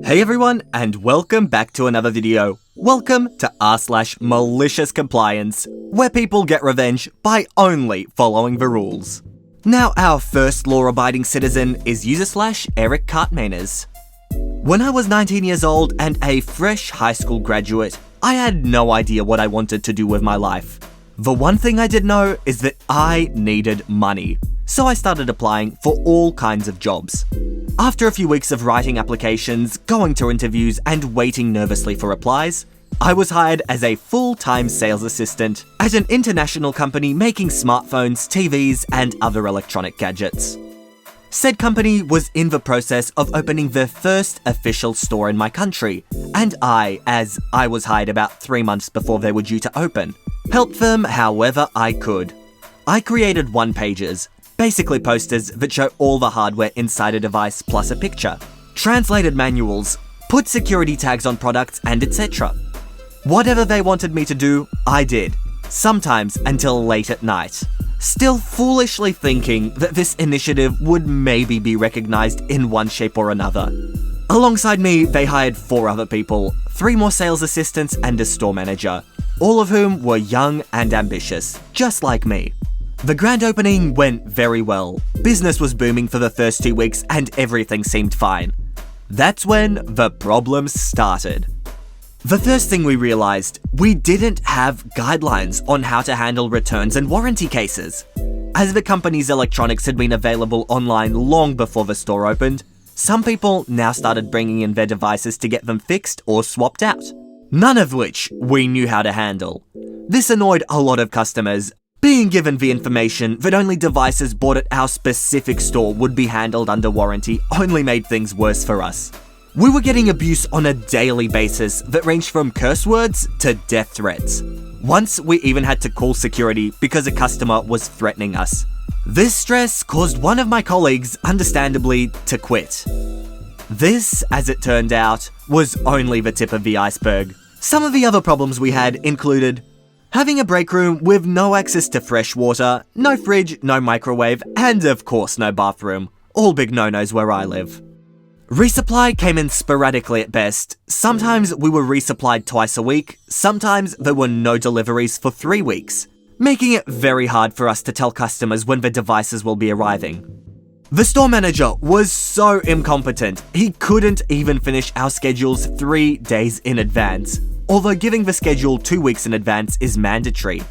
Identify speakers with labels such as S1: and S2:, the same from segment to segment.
S1: Hey everyone, and welcome back to another video. Welcome to r/Malicious Compliance, where people get revenge by only following the rules. Now, our first law-abiding citizen is user/Eric Cartmaners. When I was 19 years old and a fresh high school graduate, I had no idea what I wanted to do with my life. The one thing I did know is that I needed money, so I started applying for all kinds of jobs. After a few weeks of writing applications, going to interviews, and waiting nervously for replies, I was hired as a full-time sales assistant at an international company making smartphones, TVs, and other electronic gadgets. Said company was in the process of opening their first official store in my country, and as I was hired about 3 months before they were due to open, helped them however I could. I created one-pagers, basically posters that show all the hardware inside a device plus a picture, translated manuals, put security tags on products, and etc. Whatever they wanted me to do, I did, sometimes until late at night, still foolishly thinking that this initiative would maybe be recognized in one shape or another. Alongside me, they hired 4 other people, 3 more sales assistants and a store manager, all of whom were young and ambitious, just like me. The grand opening went very well. Business was booming for the first 2 weeks and everything seemed fine. That's when the problems started. The first thing we realized, we didn't have guidelines on how to handle returns and warranty cases. As the company's electronics had been available online long before the store opened, some people now started bringing in their devices to get them fixed or swapped out. None of which we knew how to handle. This annoyed a lot of customers. Being given the information that only devices bought at our specific store would be handled under warranty only made things worse for us. We were getting abuse on a daily basis that ranged from curse words to death threats. Once we even had to call security because a customer was threatening us. This stress caused one of my colleagues, understandably, to quit. This, as it turned out, was only the tip of the iceberg. Some of the other problems we had included having a break room with no access to fresh water, no fridge, no microwave, and of course no bathroom. All big no-nos where I live. Resupply came in sporadically at best. Sometimes we were resupplied twice a week, sometimes there were no deliveries for 3 weeks, making it very hard for us to tell customers when the devices will be arriving. The store manager was so incompetent, he couldn't even finish our schedules 3 days in advance, although giving the schedule 2 weeks in advance is mandatory.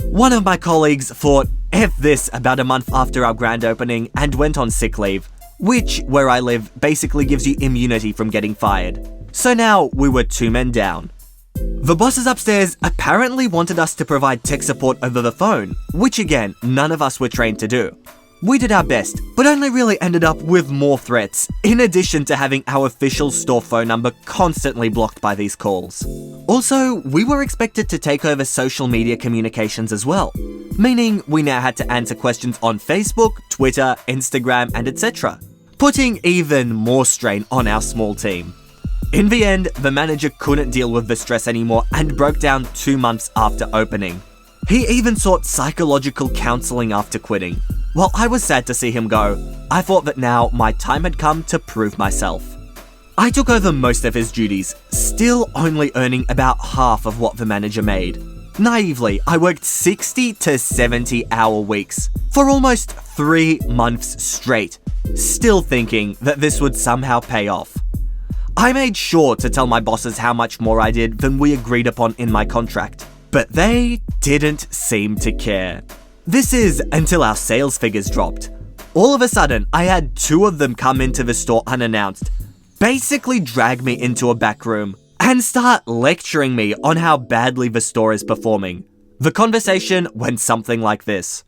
S1: One of my colleagues thought F this about a month after our grand opening and went on sick leave, which, where I live, basically gives you immunity from getting fired. So now we were 2 men down. The bosses upstairs apparently wanted us to provide tech support over the phone, which again, none of us were trained to do. We did our best, but only really ended up with more threats, in addition to having our official store phone number constantly blocked by these calls. Also, we were expected to take over social media communications as well, meaning we now had to answer questions on Facebook, Twitter, Instagram, and etc., putting even more strain on our small team. In the end, the manager couldn't deal with the stress anymore and broke down 2 months after opening. He even sought psychological counseling after quitting. While I was sad to see him go, I thought that now my time had come to prove myself. I took over most of his duties, still only earning about half of what the manager made. Naively, I worked 60 to 70-hour weeks for almost 3 months straight, still thinking that this would somehow pay off. I made sure to tell my bosses how much more I did than we agreed upon in my contract, but they didn't seem to care. This is until our sales figures dropped. All of a sudden, I had 2 of them come into the store unannounced, basically drag me into a back room, and start lecturing me on how badly the store is performing. The conversation went something like this.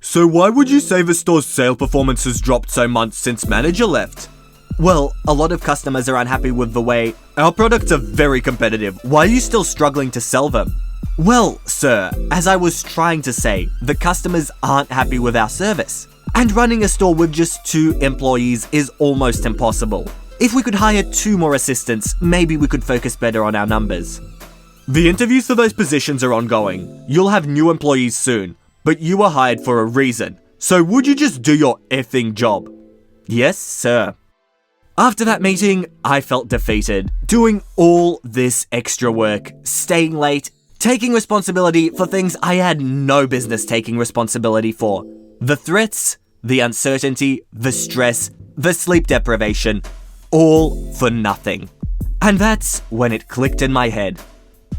S1: So why would you say the store's sale performance has dropped so much since manager left? Well, a lot of customers are unhappy with the way our products are very competitive. Why are you still struggling to sell them? Well, sir, as I was trying to say, the customers aren't happy with our service. And running a store with just 2 employees is almost impossible. If we could hire 2 more assistants, maybe we could focus better on our numbers. The interviews for those positions are ongoing. You'll have new employees soon, but you were hired for a reason. So would you just do your effing job? Yes, sir. After that meeting, I felt defeated, doing all this extra work, staying late, taking responsibility for things I had no business taking responsibility for. The threats, the uncertainty, the stress, the sleep deprivation, all for nothing. And that's when it clicked in my head.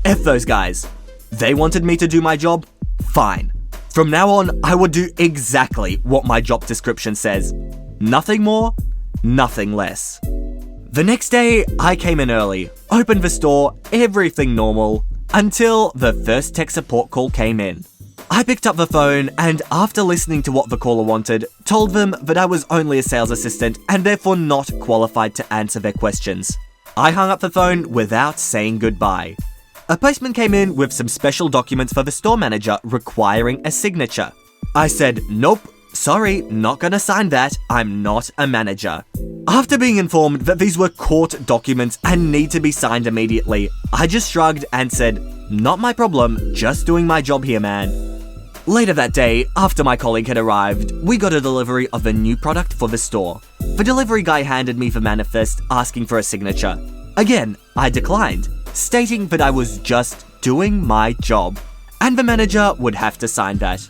S1: F those guys. They wanted me to do my job? Fine. From now on, I would do exactly what my job description says. Nothing more, nothing less. The next day, I came in early, opened the store, everything normal, until the first tech support call came in. I picked up the phone and, after listening to what the caller wanted, told them that I was only a sales assistant and therefore not qualified to answer their questions. I hung up the phone without saying goodbye. A postman came in with some special documents for the store manager requiring a signature. I said, nope, sorry, not gonna sign that, I'm not a manager. After being informed that these were court documents and need to be signed immediately, I just shrugged and said, not my problem, just doing my job here, man. Later that day, after my colleague had arrived, we got a delivery of a new product for the store. The delivery guy handed me the manifest asking for a signature. Again, I declined, stating that I was just doing my job, and the manager would have to sign that.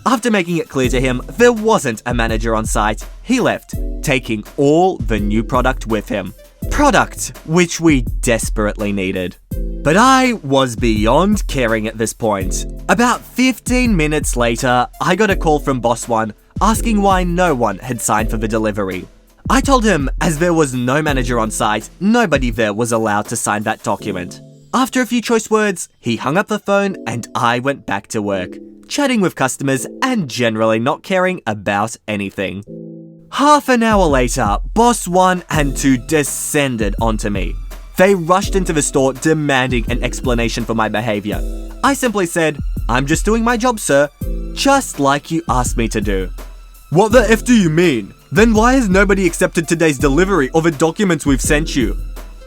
S1: After making it clear to him there wasn't a manager on site, he left, taking all the new product with him. Product which we desperately needed. But I was beyond caring at this point. About 15 minutes later, I got a call from Boss One asking why no one had signed for the delivery. I told him as there was no manager on site, nobody there was allowed to sign that document. After a few choice words, he hung up the phone and I went back to work, chatting with customers and generally not caring about anything. Half an hour later, Boss 1 and 2 descended onto me. They rushed into the store demanding an explanation for my behavior. I simply said, I'm just doing my job, sir, just like you asked me to do. What the F do you mean? Then why has nobody accepted today's delivery or the documents we've sent you?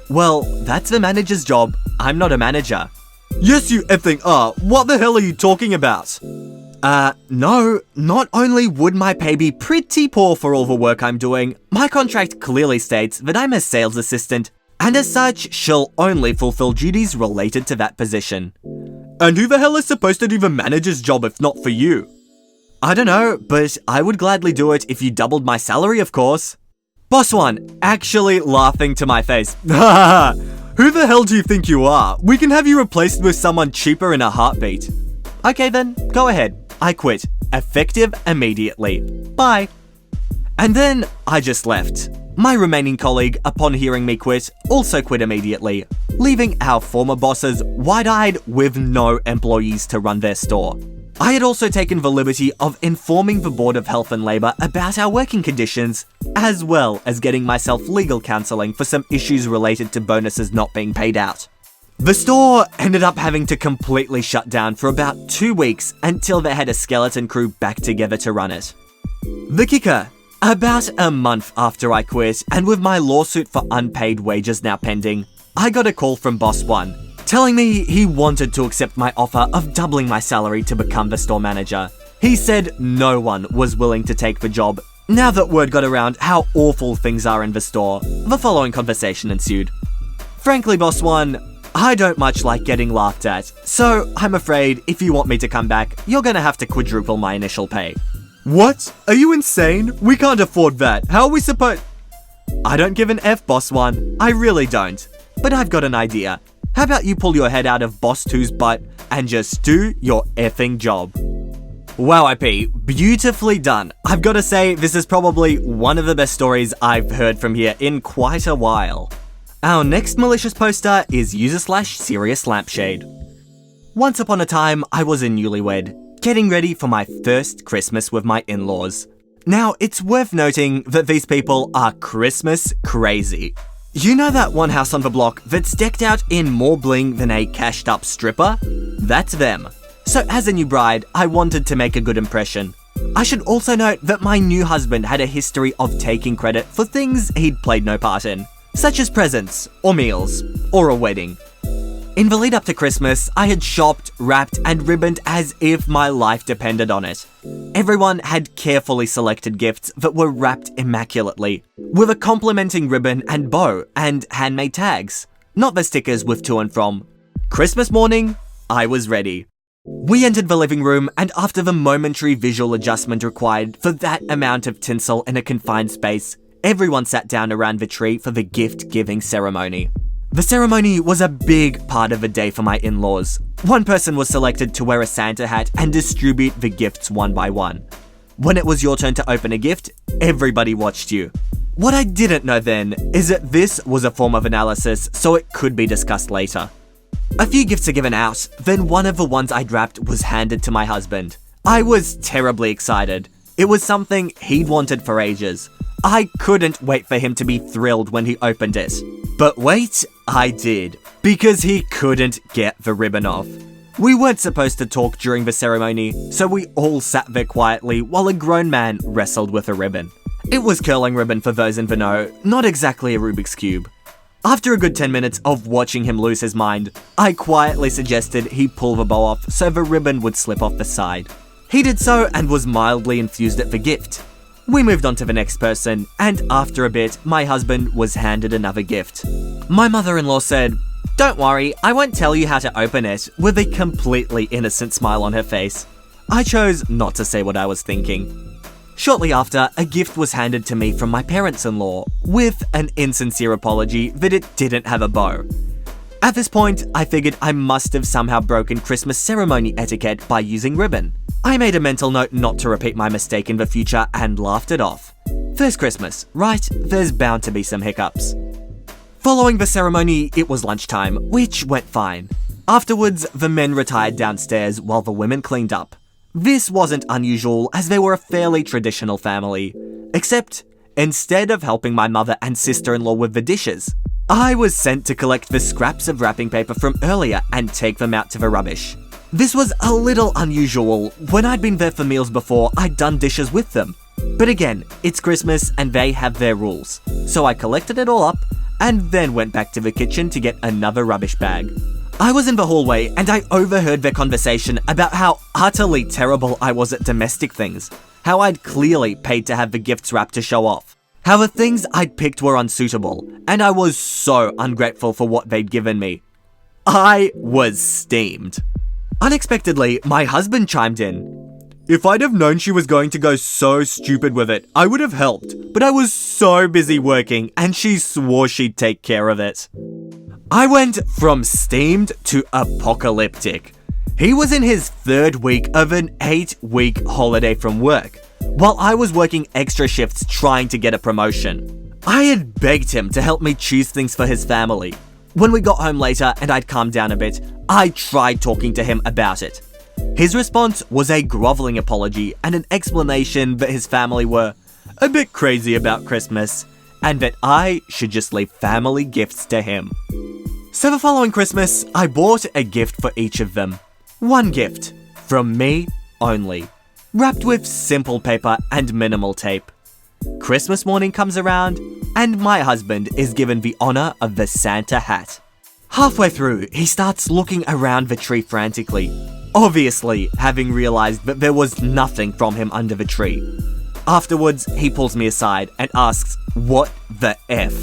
S1: Well, that's the manager's job. I'm not a manager. Yes, you effing are. What the hell are you talking about? No. Not only would my pay be pretty poor for all the work I'm doing, my contract clearly states that I'm a sales assistant, and as such, she'll only fulfill duties related to that position. And who the hell is supposed to do the manager's job if not for you? I don't know, but I would gladly do it if you doubled my salary, of course. Boss 1, actually laughing to my face. Who the hell do you think you are? We can have you replaced with someone cheaper in a heartbeat. Okay then, go ahead. I quit. Effective immediately. Bye. And then I just left. My remaining colleague, upon hearing me quit, also quit immediately, leaving our former bosses wide-eyed with no employees to run their store. I had also taken the liberty of informing the Board of Health and Labour about our working conditions, as well as getting myself legal counselling for some issues related to bonuses not being paid out. The store ended up having to completely shut down for about 2 weeks until they had a skeleton crew back together to run it. The kicker, about a month after I quit, and with my lawsuit for unpaid wages now pending, I got a call from Boss 1, telling me he wanted to accept my offer of doubling my salary to become the store manager. He said no one was willing to take the job. Now that word got around how awful things are in the store, the following conversation ensued. Frankly, Boss 1, I don't much like getting laughed at, so I'm afraid if you want me to come back, you're gonna have to quadruple my initial pay. What? Are you insane? We can't afford that. How are we supposed... I don't give an F, Boss 1. I really don't. But I've got an idea. How about you pull your head out of Boss 2's butt and just do your effing job? Wow, IP, beautifully done. I've got to say, this is probably one of the best stories I've heard from here in quite a while. Our next malicious poster is user/serious lampshade. Once upon a time, I was a newlywed, getting ready for my first Christmas with my in-laws. Now, it's worth noting that these people are Christmas crazy. You know that one house on the block that's decked out in more bling than a cashed up stripper? That's them. So as a new bride, I wanted to make a good impression. I should also note that my new husband had a history of taking credit for things he'd played no part in, such as presents, or meals, or a wedding. In the lead up to Christmas, I had shopped, wrapped, and ribboned as if my life depended on it. Everyone had carefully selected gifts that were wrapped immaculately, with a complimenting ribbon and bow and handmade tags, not the stickers with to and from. Christmas morning, I was ready. We entered the living room, and after the momentary visual adjustment required for that amount of tinsel in a confined space, everyone sat down around the tree for the gift-giving ceremony. The ceremony was a big part of the day for my in-laws. One person was selected to wear a Santa hat and distribute the gifts one by one. When it was your turn to open a gift, everybody watched you. What I didn't know then is that this was a form of analysis, so it could be discussed later. A few gifts are given out, then one of the ones I'd wrapped was handed to my husband. I was terribly excited. It was something he'd wanted for ages. I couldn't wait for him to be thrilled when he opened it. But wait, I did, because he couldn't get the ribbon off. We weren't supposed to talk during the ceremony, so we all sat there quietly while a grown man wrestled with a ribbon. It was curling ribbon for those in the know, not exactly a Rubik's Cube. After a good 10 minutes of watching him lose his mind, I quietly suggested he pull the bow off so the ribbon would slip off the side. He did so and was mildly enthused at the gift. We moved on to the next person, and after a bit, my husband was handed another gift. My mother-in-law said, "Don't worry, I won't tell you how to open it," with a completely innocent smile on her face. I chose not to say what I was thinking. Shortly after, a gift was handed to me from my parents-in-law, with an insincere apology that it didn't have a bow. At this point, I figured I must have somehow broken Christmas ceremony etiquette by using ribbon. I made a mental note not to repeat my mistake in the future and laughed it off. First Christmas, right? There's bound to be some hiccups. Following the ceremony, it was lunchtime, which went fine. Afterwards, the men retired downstairs while the women cleaned up. This wasn't unusual as they were a fairly traditional family. Except, instead of helping my mother and sister-in-law with the dishes, I was sent to collect the scraps of wrapping paper from earlier and take them out to the rubbish. This was a little unusual. When I'd been there for meals before, I'd done dishes with them. But again, it's Christmas and they have their rules. So I collected it all up and then went back to the kitchen to get another rubbish bag. I was in the hallway and I overheard their conversation about how utterly terrible I was at domestic things. How I'd clearly paid to have the gifts wrapped to show off. How the things I'd picked were unsuitable, and I was so ungrateful for what they'd given me. I was steamed. Unexpectedly, my husband chimed in. "If I'd have known she was going to go so stupid with it, I would have helped, but I was so busy working and she swore she'd take care of it." I went from steamed to apocalyptic. He was in his third week of an 8-week holiday from work, while I was working extra shifts trying to get a promotion. I had begged him to help me choose things for his family. When we got home later and I'd calmed down a bit, I tried talking to him about it. His response was a groveling apology and an explanation that his family were a bit crazy about Christmas, and that I should just leave family gifts to him. So the following Christmas, I bought a gift for each of them. One gift, from me only, wrapped with simple paper and minimal tape. Christmas morning comes around, and my husband is given the honor of the Santa hat. Halfway through, he starts looking around the tree frantically, obviously having realized that there was nothing from him under the tree. Afterwards, he pulls me aside and asks, "What the F?"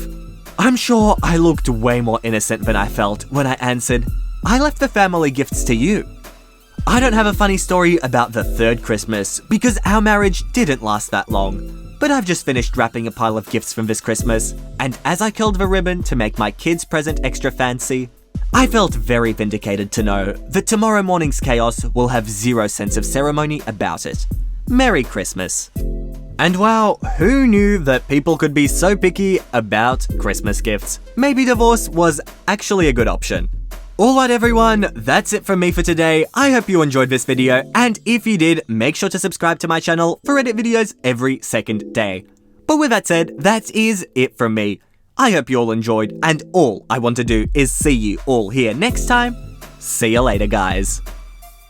S1: I'm sure I looked way more innocent than I felt when I answered, "I left the family gifts to you." I don't have a funny story about the third Christmas because our marriage didn't last that long, but I've just finished wrapping a pile of gifts from this Christmas, and as I curled the ribbon to make my kids' present extra fancy, I felt very vindicated to know that tomorrow morning's chaos will have zero sense of ceremony about it. Merry Christmas. And wow, who knew that people could be so picky about Christmas gifts? Maybe divorce was actually a good option. Alright everyone, that's it from me for today. I hope you enjoyed this video, and if you did, make sure to subscribe to my channel for Reddit videos every second day. But with that said, that is it from me. I hope you all enjoyed, and all I want to do is see you all here next time. See you later, guys.